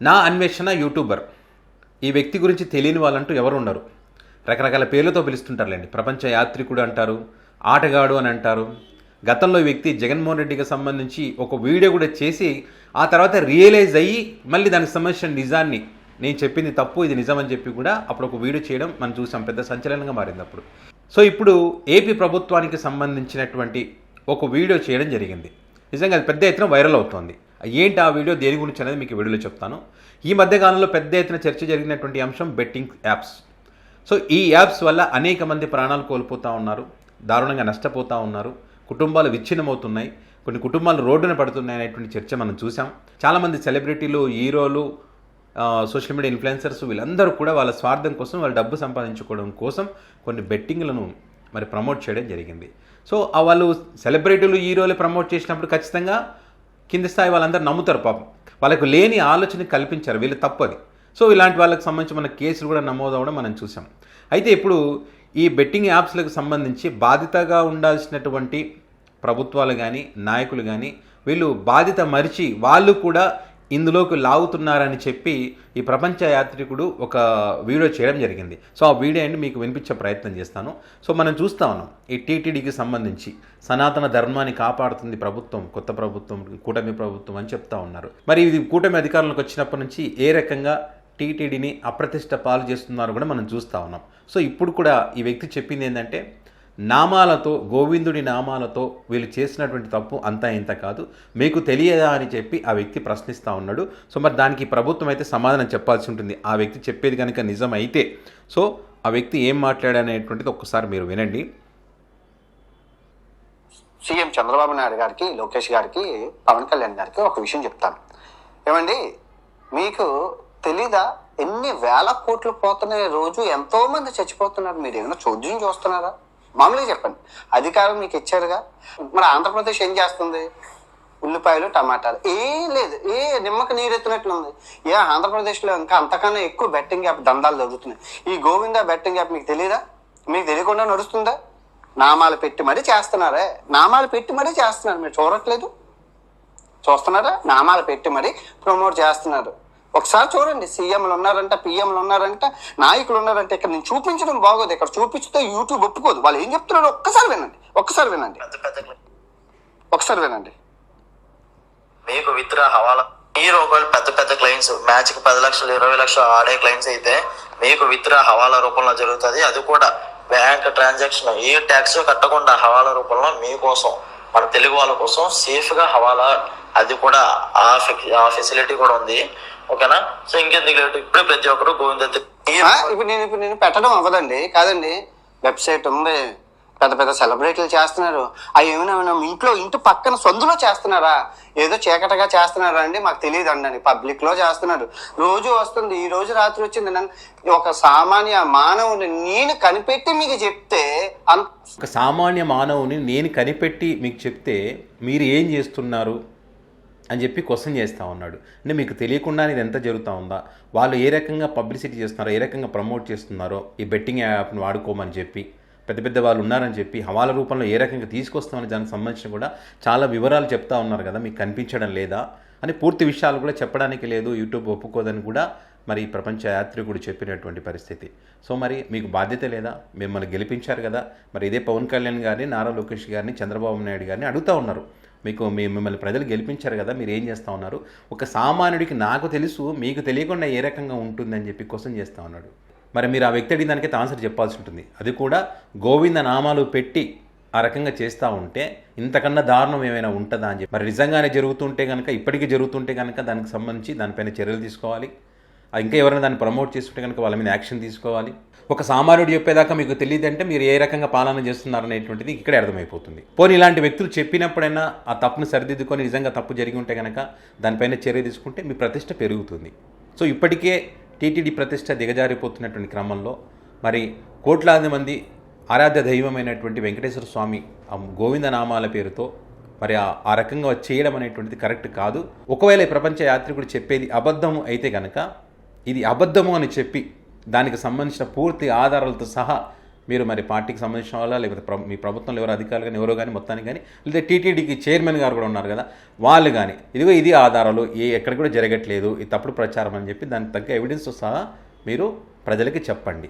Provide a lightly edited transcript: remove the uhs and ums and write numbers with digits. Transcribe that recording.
నా అన్వేషణ యూట్యూబర్. ఈ వ్యక్తి గురించి తెలియని వాళ్ళంటూ ఎవరు ఉండరు. రకరకాల పేర్లతో పిలుస్తుంటారులేండి. ప్రపంచ యాత్రికుడు అంటారు, ఆటగాడు అని అంటారు. గతంలో ఈ వ్యక్తి జగన్మోహన్ రెడ్డికి సంబంధించి ఒక వీడియో కూడా చేసి ఆ తర్వాత రియలైజ్ అయ్యి మళ్ళీ దానికి సంబంధించిన నిజాన్ని, నేను చెప్పింది తప్పు ఇది నిజం అని చెప్పి కూడా అప్పుడు ఒక వీడియో చేయడం మనం చూసాం. పెద్ద సంచలనంగా మారింది అప్పుడు. సో ఇప్పుడు ఏపీ ప్రభుత్వానికి సంబంధించినటువంటి ఒక వీడియో చేయడం జరిగింది. నిజంగా అది పెద్ద ఎత్తున వైరల్ అవుతోంది. ఏంటి ఆ వీడియో, దేని గురించి అనేది మీకు వీడియోలో చెప్తాను. ఈ మధ్యకాలంలో పెద్ద ఎత్తున చర్చ జరిగినటువంటి అంశం బెట్టింగ్ యాప్స్. సో ఈ యాప్స్ వల్ల అనేక మంది ప్రాణాలు కోల్పోతూ ఉన్నారు, దారుణంగా నష్టపోతూ ఉన్నారు, కుటుంబాలు విచ్ఛిన్నమవుతున్నాయి, కొన్ని కుటుంబాలు రోడ్డున పడుతున్నాయి అనేటువంటి చర్చ మనం చూసాం. చాలామంది సెలబ్రిటీలు, హీరోలు, సోషల్ మీడియా ఇన్ఫ్లుయెన్సర్స్ వీళ్ళందరూ కూడా వాళ్ళ స్వార్థం కోసం, వాళ్ళ డబ్బు సంపాదించుకోవడం కోసం కొన్ని బెట్టింగ్లను మరి ప్రమోట్ చేయడం జరిగింది. సో వాళ్ళు సెలబ్రిటీలు, హీరోలు ప్రమోట్ చేసినప్పుడు ఖచ్చితంగా కింది స్థాయి వాళ్ళందరూ నమ్ముతారు. పాపం వాళ్ళకు లేని ఆలోచన కల్పించారు, వీళ్ళు తప్పది. సో ఇలాంటి వాళ్ళకి సంబంధించి మన కేసులు కూడా నమోదవడం మనం చూసాం. అయితే ఇప్పుడు ఈ బెట్టింగ్ యాప్స్లకు సంబంధించి బాధ్యతగా ఉండాల్సినటువంటి ప్రభుత్వాలు కానీ, నాయకులు కానీ వీళ్ళు బాధ్యత మరిచి వాళ్ళు కూడా ఇందులోకి లాగుతున్నారని చెప్పి ఈ ప్రపంచ యాత్రికుడు ఒక వీడియో చేయడం జరిగింది. సో ఆ వీడియోని మీకు వినిపించే ప్రయత్నం చేస్తాను. సో మనం చూస్తా ఉన్నాం ఈ టీటీడీకి సంబంధించి సనాతన ధర్మాన్ని కాపాడుతుంది ప్రభుత్వం, కొత్త ప్రభుత్వం, కూటమి ప్రభుత్వం అని చెప్తా ఉన్నారు. మరి ఇది కూటమి అధికారంలోకి వచ్చినప్పటి నుంచి ఏ రకంగా టీటీడీని అప్రతిష్ట పాలు చేస్తున్నారు కూడా మనం చూస్తూ ఉన్నాం. సో ఇప్పుడు కూడా ఈ వ్యక్తి చెప్పింది ఏంటంటే, నామాలతో, గోవిందుడి నామాలతో వీళ్ళు చేసినటువంటి తప్పు అంతా ఇంత కాదు, మీకు తెలియదా అని చెప్పి ఆ వ్యక్తి ప్రశ్నిస్తూ ఉన్నాడు. సో మరి దానికి ప్రభుత్వం అయితే సమాధానం చెప్పాల్సి ఉంటుంది. ఆ వ్యక్తి చెప్పేది కనుక నిజం అయితే. సో ఆ వ్యక్తి ఏం మాట్లాడనేటువంటిది ఒక్కసారి మీరు వినండి. సీఎం చంద్రబాబు నాయుడు గారికి, లోకేష్ గారికి, పవన్ కళ్యాణ్ గారికి ఒక విషయం చెప్తాను. ఏమండి, మీకు తెలీదా ఎన్ని వేల కోట్లు పోతున్నాయి రోజు, ఎంతో మంది చచ్చిపోతున్నారు, మీరు ఏమైనా చోద్యం చూస్తున్నారా? మామూలుగా చెప్పండి. అధికారం మీకు ఇచ్చారుగా. మరి ఆంధ్రప్రదేశ్ ఏం చేస్తుంది? ఉల్లిపాయలు, టమాటాలు, ఏం లేదు, నిమ్మకి నీరెత్తినట్లుంది. ఆంధ్రప్రదేశ్లో ఇంకా అంతకన్నా ఎక్కువ బెట్టింగ్ యాప్ దందాలు జరుగుతున్నాయి. ఈ గోవిందా బెట్టింగ్ యాప్ మీకు తెలీదా? మీకు తెలియకుండా నడుస్తుందా? నామాలు పెట్టి మరీ చేస్తున్నారే, నామాలు పెట్టి మరీ చేస్తున్నారు. మీరు చూడట్లేదు? చూస్తున్నారా? నామాలు పెట్టి మరీ ప్రమోట్ చేస్తున్నారు. ఒకసారి చూడండి. సీఎంలు ఉన్నారంట, పిఎంలు ఉన్నారంట, నాయకులు ఉన్నారంట. ఇక్కడ నేను చూపించడం బాగోదు. ఇక్కడ చూపిస్తే యూట్యూబ్ ఒప్పుకోదు. వాళ్ళు ఏం చెప్తున్నారో ఒక్కసారి వినండి. మీకు విత్డ్రా హవాలా మీరు ఒకవేళ పెద్ద పెద్ద క్లయింట్స్, మ్యాచ్ కి 10 లక్షలు 20 లక్షలు ఆడే క్లయింట్స్ అయితే మీకు విత్డ్రా హవాలా రూపంలో జరుగుతుంది. అది కూడా బ్యాంక్ ట్రాన్సాక్షన్ ఏ ట్యాక్స్ కట్టకుండా హవాలా రూపంలో మీకోసం, మన తెలుగు వాళ్ళ కోసం సేఫ్ గా హవాలా, అది కూడా ఆ ఫెసిలిటీ కూడా ఉంది. ఓకేనా? సో ఇంకెందుకు లేటు, ఇప్పుడు ప్రతి ఒక్కరు గోవింద. ఇప్పుడు నేను పెట్టడం అవ్వదండి. కాదండి, వెబ్సైట్ ఉంది, పెద్ద పెద్ద సెలబ్రిటీలు చేస్తున్నారు. అవి ఏమైనా ఇంటి పక్కన సందులో చేస్తున్నారా? ఏదో చీకటగా చేస్తున్నారా అండి? మాకు తెలియదు అండి. పబ్లిక్ లో చేస్తున్నారు. రోజు వస్తుంది. ఈ రోజు రాత్రి వచ్చింది. ఒక సామాన్య మానవుని నేను కనిపెట్టి మీకు చెప్తే, ఒక సామాన్య మానవుని నేను కనిపెట్టి మీకు చెప్తే మీరు ఏం చేస్తున్నారు అని చెప్పి క్వశ్చన్ చేస్తూ ఉన్నాడు. అంటే మీకు తెలియకుండా ఇది ఎంత జరుగుతూ ఉందా, వాళ్ళు ఏ రకంగా పబ్లిసిటీ చేస్తున్నారో, ఏ రకంగా ప్రమోట్ చేస్తున్నారో, ఈ బెట్టింగ్ యాప్ని వాడుకోమని చెప్పి పెద్ద పెద్ద వాళ్ళు ఉన్నారని చెప్పి హవాలా రూపంలో ఏ రకంగా తీసుకొస్తామని దానికి సంబంధించిన కూడా చాలా వివరాలు చెప్తా ఉన్నారు కదా. మీకు కనిపించడం లేదా అని పూర్తి విషయాలు కూడా చెప్పడానికి లేదు, యూట్యూబ్ ఒప్పుకోదని కూడా మరి ప్రపంచ యాత్రికుడు చెప్పినటువంటి పరిస్థితి. సో మరి మీకు బాధ్యత లేదా? మిమ్మల్ని గెలిపించారు కదా. మరి ఇదే పవన్ కళ్యాణ్ గారిని, నారా లోకేష్ గారిని, చంద్రబాబు నాయుడు గారిని అడుగుతూ ఉన్నారు. మిమ్మల్ని ప్రజలు గెలిపించారు కదా, మీరు ఏం చేస్తూ ఉన్నారు? ఒక సామాన్యుడికి నాకు తెలుసు, మీకు తెలియకుండా ఏ రకంగా ఉంటుందని చెప్పి క్వశ్చన్ చేస్తూ ఉన్నాడు. మరి మీరు ఆ వ్యక్తి అడిగిన దానికైతే ఆన్సర్ చెప్పాల్సి ఉంటుంది. అది కూడా గోవింద నామాలు పెట్టి ఆ రకంగా చేస్తూ ఉంటే ఇంతకన్నా దారుణం ఏమైనా ఉంటుందా అని చెప్పి. మరి నిజంగానే జరుగుతుంటే కనుక, ఇప్పటికీ జరుగుతుంటే కనుక దానికి సంబంధించి దానిపైన చర్యలు తీసుకోవాలి. ఇంకా ఎవరైనా దాన్ని ప్రమోట్ చేస్తుంటే కనుక వాళ్ళ మీద యాక్షన్ తీసుకోవాలి. ఒక సామాన్యుడు చెప్పేదాకా మీకు తెలియదంటే మీరు ఏ రకంగా పాలన చేస్తున్నారనేటువంటిది ఇక్కడే అర్థమైపోతుంది. పోనీ ఇలాంటి వ్యక్తులు చెప్పినప్పుడైనా ఆ తప్పును సరిదిద్దుకొని నిజంగా తప్పు జరిగి ఉంటే కనుక దానిపైన చర్య తీసుకుంటే మీ ప్రతిష్ట పెరుగుతుంది. సో ఇప్పటికే టీటీడీ ప్రతిష్ట దిగజారిపోతున్నటువంటి క్రమంలో మరి కోట్లాది మంది ఆరాధ్య దైవమైనటువంటి వెంకటేశ్వర స్వామి ఆ గోవింద నామాల పేరుతో మరి ఆ రకంగా చేయడం అనేటువంటిది కరెక్ట్ కాదు. ఒకవేళ ఈ ప్రపంచ యాత్రికుడు చెప్పేది అబద్ధము అయితే కనుక ఇది అబద్ధము అని చెప్పి దానికి సంబంధించిన పూర్తి ఆధారాలతో సహా మీరు మరి పార్టీకి సంబంధించిన వాళ్ళ, లేకపోతే మీ ప్రభుత్వంలో ఎవరు అధికారులు కానీ ఎవరో కానీ మొత్తానికి కానీ, లేదా టీటీడీకి చైర్మన్ గారు కూడా ఉన్నారు కదా, వాళ్ళు కానీ ఇదిగో ఇది ఆధారాలు ఎక్కడ కూడా జరగట్లేదు, ఇది తప్పుడు ప్రచారం అని చెప్పి దానికి తగ్గ ఎవిడెన్స్ సహా మీరు ప్రజలకి చెప్పండి.